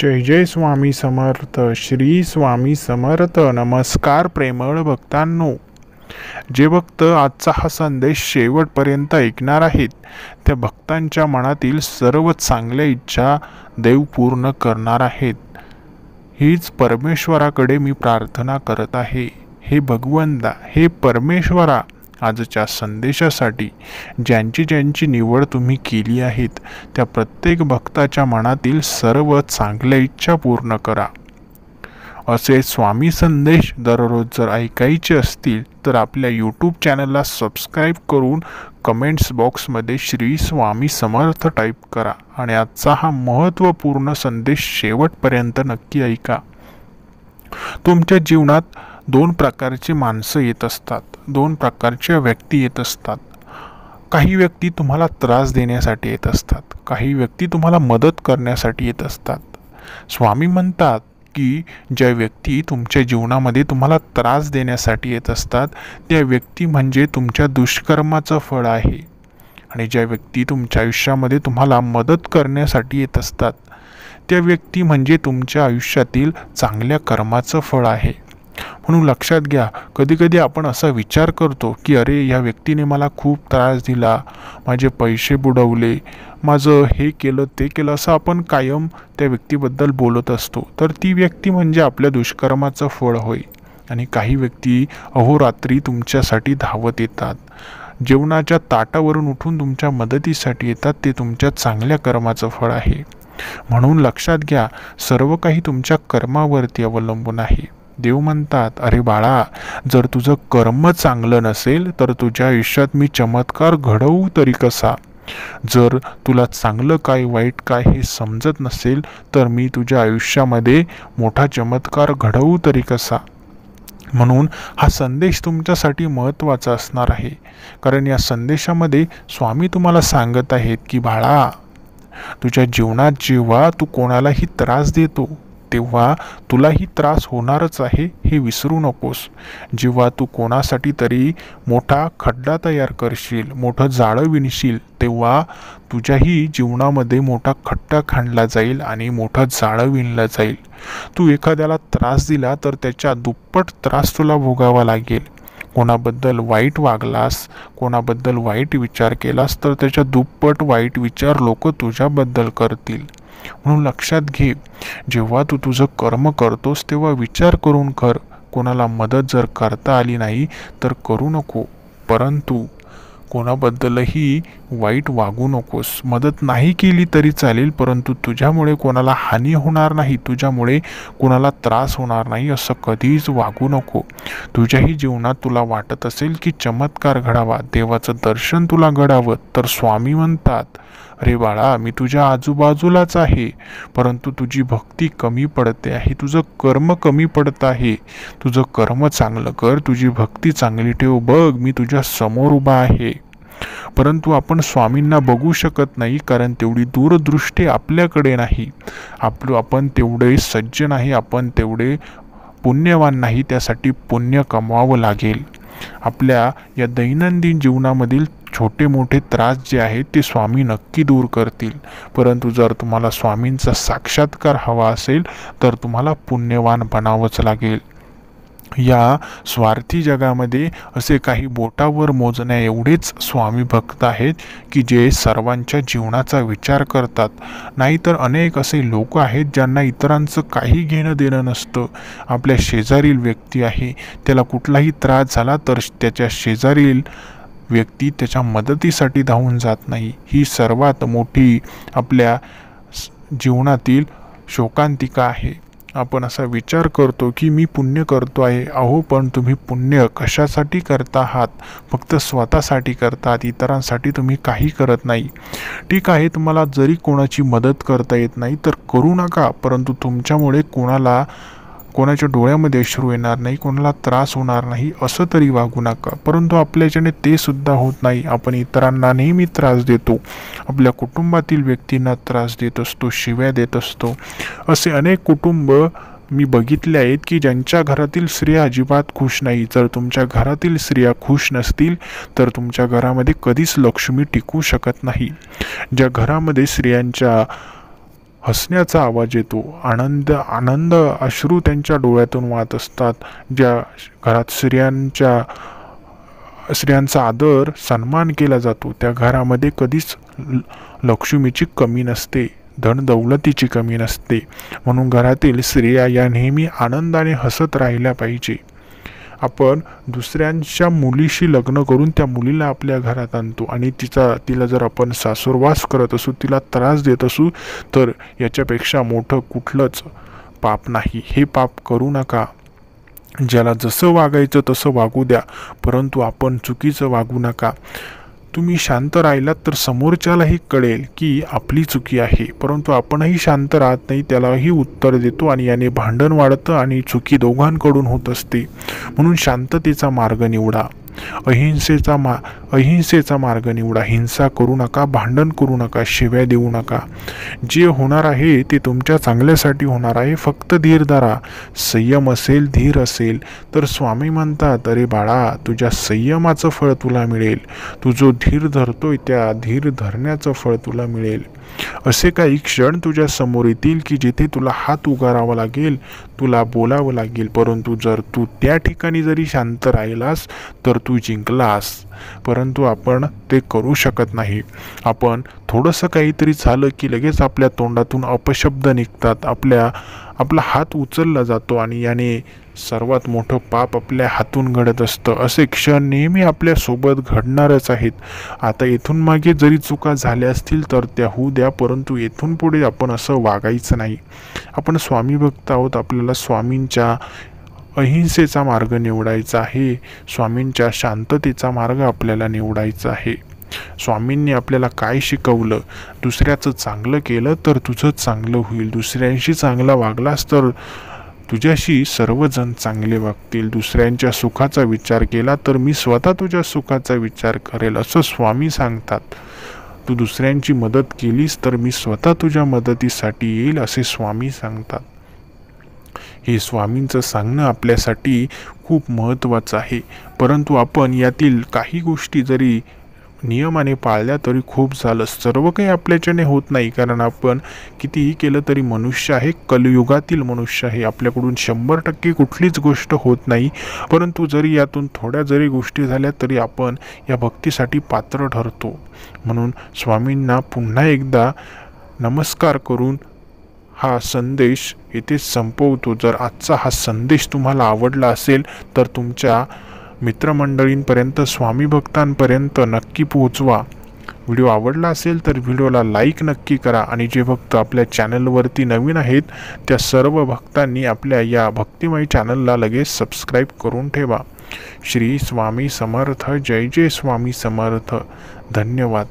जय जय स्वामी समर्थ. श्री स्वामी समर्थ. नमस्कार प्रेमळ भक्तांनो. जे भक्त आजचा हा संदेश शेवटपर्यंत ऐकणार आहेत त्या भक्तांच्या मनातील सर्व चांगल्या इच्छा देव पूर्ण करणार आहेत. हीच परमेश्वराकडे मी प्रार्थना करत आहे. हे भगवंता, हे परमेश्वरा, आजच्या संदेशासाठी ज्यांची ज्यांची निवड तुम्ही केली आहेत त्या प्रत्येक भक्ताच्या मनातील सर्व चांगल्या इच्छा पूर्ण करा. असे स्वामी संदेश दररोज जर ऐकायचे असतील तर आपल्या यूट्यूब चॅनलला सबस्क्राईब करून कमेंट्स बॉक्समध्ये श्री स्वामी समर्थ टाईप करा आणि आजचा हा महत्त्वपूर्ण संदेश शेवटपर्यंत नक्की ऐका. तुमच्या जीवनात दोन प्रकारची माणसं येत असतात, दोन प्रकारच्या व्यक्ती येत असतात. काही व्यक्ती तुम्हाला त्रास देण्यासाठी येत असतात, काही व्यक्ती तुम्हाला मदत करण्यासाठी येत असतात. स्वामी म्हणतात की ज्या व्यक्ती तुमच्या जीवनामध्ये तुम्हाला त्रास देण्यासाठी येत असतात त्या व्यक्ती म्हणजे तुमच्या दुष्कर्माचं फळ आहे, आणि ज्या व्यक्ती तुमच्या आयुष्यामध्ये तुम्हाला मदत करण्यासाठी येत असतात त्या व्यक्ती म्हणजे तुमच्या आयुष्यातील चांगल्या कर्माचं फळ आहे. म्हणून लक्षात घ्या, कधीकधी आपण असा विचार करतो की अरे या व्यक्तीने मला खूप त्रास दिला, माझे पैसे बुडवले, माझं हे केलं ते केलं, असं आपण कायम त्या व्यक्तीबद्दल बोलत असतो. तर ती व्यक्ती म्हणजे आपल्या दुष्कर्माचं फळ होय. आणि काही व्यक्ती अहोरात्री तुमच्यासाठी धावत येतात, जेवणाच्या ताटावरून उठून तुमच्या मदतीसाठी येतात, ते तुमच्या चांगल्या कर्माचं फळ आहे. म्हणून लक्षात घ्या, सर्व काही तुमच्या कर्मावरती अवलंबून आहे. देव म्हणतात, अरे बाळा, जर तुझं कर्म चांगलं नसेल तर तुझ्या आयुष्यात मी चमत्कार घडवू तरी कसा? जर तुला चांगलं काय वाईट काय हे समजत नसेल तर मी तुझ्या आयुष्यामध्ये मोठा चमत्कार घडवू तरी कसा? म्हणून हा संदेश तुमच्यासाठी महत्त्वाचा असणार आहे. कारण या संदेशामध्ये स्वामी तुम्हाला सांगत आहेत की बाळा, तुझ्या जीवनात जेव्हा तू कोणालाही त्रास देतो तेव्हा तुलाही त्रास होणारच आहे, हे विसरू नकोस. जेव्हा तू कोणासाठी तरी मोठा खड्डा तयार करशील, मोठं जाळं विणशील, तेव्हा तुझ्याही जीवनामध्ये मोठा खड्डा खणला जाईल आणि मोठं जाळं विणलं जाईल. तू एखाद्याला त्रास दिला तर त्याच्या दुप्पट त्रास तुला भोगावा लागेल. कोणाबद्दल वाईट वागलास, कोणाबद्दल वाईट विचार केलास तर त्याच्या दुप्पट वाईट विचार लोक तुझ्याबद्दल करतील. म्हणून लक्षात घे, जेव्हा तू तुझं कर्म करतोस तेव्हा विचार करून कर. कोणाला मदत जर करता आली नाही तर करू नको, परंतु कोणाबद्दलही वाईट वागू नकोस. मदत नाही केली तरी चालेल, परंतु तुझ्यामुळे कोणाला हानी होणार नाही, तुझ्यामुळे कोणाला त्रास होणार नाही असं कधीच वागू नको. तुझ्याही जीवनात तुला वाटत असेल की चमत्कार घडावा, देवाचं दर्शन तुला घडावं, तर स्वामी म्हणतात, अरे बाळा, मी तुझ्या आजूबाजूलाच आहे, परंतु तुझी भक्ती कमी पडते आहे, तुझं कर्म कमी पडत आहे. तुझं कर्म चांगलं कर, तुझी भक्ती चांगली ठेव. बघ, मी तुझ्या समोर उभा आहे. परंतु आपण स्वामींना बघू शकत नाही, कारण तेवढी दूरदृष्टी आपल्याकडे नाही. आपण तेवढे सज्जन नाही, आपण तेवढे पुण्यवान नाही. त्यासाठी पुण्य कमवावं लागेल. आपल्या या दैनंदिन जीवनामधील छोटे मोठे त्रास जे आहेत ते स्वामी नक्की दूर करतील. परंतु जर तुम्हाला स्वामींचा साक्षात्कार हवा असेल तर तुम्हाला पुण्यवान बनावंच लागेल. या स्वार्थी जगामध्ये असे काही बोटावर मोजण्या एवढेच स्वामी भक्त आहेत की जे सर्वांच्या जीवनाचा विचार करतात. नाहीतर अनेक असे लोक आहेत ज्यांना इतरांचं काही घेणं देणं नसतं. आपल्या शेजारील व्यक्ती आहे, त्याला कुठलाही त्रास झाला तर त्याच्या शेजारील व्यक्ती त्याच्या मदतीसाठी धावून जात नाही. ही सर्वात मोठी आपल्या जीवनातील शोकांतिका आहे. आपण असा विचार करतो की मी पुण्य करतो आहे. अहो, पण तुम्ही पुण्य कशासाठी करता आहात? फक्त स्वतःसाठी करतात, इतरांसाठी तुम्ही काही करत नाही. ठीक आहे, तुम्हाला जरी कोणाची मदत करता येत नाही तर करू नका, परंतु तुमच्यामुळे कोणाच्या डोळ्यामध्ये अश्रू येणार नाही, कोणाला त्रास होणार नाही असं तरी वागू नका. परंतु आपल्याच्याने ते सुद्धा होत नाही. आपण इतरांना नेहमी त्रास देतो, आपल्या कुटुंबातील व्यक्तींना त्रास देत असतो, शिव्या देत असतो. असे अनेक कुटुंब मी बघितले आहेत की ज्यांच्या घरातील स्त्रिया अजिबात खुश नाही. जर तुमच्या घरातील स्त्रिया खुश नसतील तर तुमच्या घरामध्ये कधीच लक्ष्मी टिकू शकत नाही. ज्या घरामध्ये स्त्रियांच्या हसण्याचा आवाज येतो, आनंद आनंद अश्रू त्यांच्या डोळ्यातून वाहत असतात. ज्या घरात स्त्रियांचा आदर सन्मान केला जातो त्या घरामध्ये कधीच लक्ष्मीची कमी नसते, धन दौलतीची कमी नसते. म्हणून घरातील स्त्रिया या नेहमी आनंदाने हसत राहिल्या पाहिजे. आपण दुसऱ्यांच्या मुलीशी लग्न करून त्या मुलीला आपल्या घरात आणतो आणि तिला जर आपण सासुरवास करत असू, तिला त्रास देत असू, तर याच्यापेक्षा मोठं कुठलंच पाप नाही. हे पाप करू नका. ज्याला जसं वागायचं तसं वागू द्या, परंतु आपण चुकीचं वागू नका. तुम्ही शांत राहिलात तर समोरच्यालाही कळेल की आपली चुकी आहे, परंतु आपणही शांत राहत नाही, त्यालाही उत्तर देतो आणि याने भांडण वाढतं आणि चुकी दोघांकडून होत असते. म्हणून शांततेचा मार्ग निवडा, अहिंसेचा मार्ग निवडा. हिंसा करू नका, भांडण करू नका, शिव्या देऊ नका. जे होणार आहे ते तुमच्या चांगल्यासाठी होणार आहे. फक्त धीर धरा. संयम असेल, धीर असेल तर स्वामी म्हणतात, अरे बाळा, तुझ्या संयमाचं फळ तुला मिळेल. तू जो धीर धरतोय त्या धीर धरण्याचं फळ तुला मिळेल. असे काही क्षण तुझ्या समोर येतील की जिथे तुला हात उगारावा लागेल, तुला बोलावं लागेल, परंतु जर तू त्या ठिकाणी जरी शांत राहिलास तर तू जिंकलास. परंतु आपण ते करू शकत नाही. आपण थोडंसं काहीतरी झालं की लगेच आपल्या तोंडातून अपशब्द निघतात, आपला हात उचलला जातो आणि याने सर्वात मोठं पाप आपल्या हातून घडत असतं. असे क्षण नेहमी आपल्यासोबत घडणारच आहेत. आता इथून मागे जरी चुका झाल्या असतील तर त्या होऊ द्या, परंतु इथून पुढे आपण असं वागायचं नाही. आपण स्वामी भक्त आहोत, आपल्याला स्वामींच्या अहिंसेचा मार्ग निवडायचा आहे, स्वामींच्या शांततेचा मार्ग आपल्याला निवडायचा आहे. स्वामींनी आपल्याला काय शिकवलं? दुसऱ्याचं चांगलं केलं तर तुझं चांगलं होईल. दुसऱ्यांशी चांगला वागलास तर तुझ्याशी सर्वजण चांगले वागतील. दुसऱ्यांच्या सुखाचा विचार केला तर मी स्वतः तुझ्या सुखाचा विचार करेल, असं स्वामी सांगतात. तू दुसऱ्यांची मदत केलीस तर मी स्वतः तुझ्या मदतीसाठी येईल, असे स्वामी सांगतात. हे स्वामींचं सांगणं आपल्यासाठी खूप महत्त्वाचं आहे. परंतु आपण यातील काही गोष्टी जरी नियमाने पाळल्या तरी खूप झालं. सर्व काही आपल्याच्याने होत नाही, कारण आपण कितीही केलं तरी मनुष्य आहे, कलियुगातील मनुष्य आहे. आपल्याकडून 100% कुठलीच गोष्ट होत नाही. परंतु जरी यातून थोड्या जरी गोष्टी झाल्या तरी आपण या भक्तीसाठी पात्र ठरतो. म्हणून स्वामींना पुन्हा एकदा नमस्कार करून हा संदेश इथे संपवतो. जर आजचा हा संदेश तुम्हाला आवडला असेल तर तुमच्या मित्रमंडळींपर्यंत, स्वामी भक्तांपर्यंत नक्की पोहोचवा. व्हिडिओ आवडला असेल तर व्हिडिओला लाईक नक्की करा आणि जे भक्त आपल्या चॅनलवरती नवीन आहेत त्या सर्व भक्तांनी आपल्या या भक्तिमय चॅनलला लगेच सबस्क्राईब करून ठेवा. श्री स्वामी समर्थ. जय जय स्वामी समर्थ. धन्यवाद.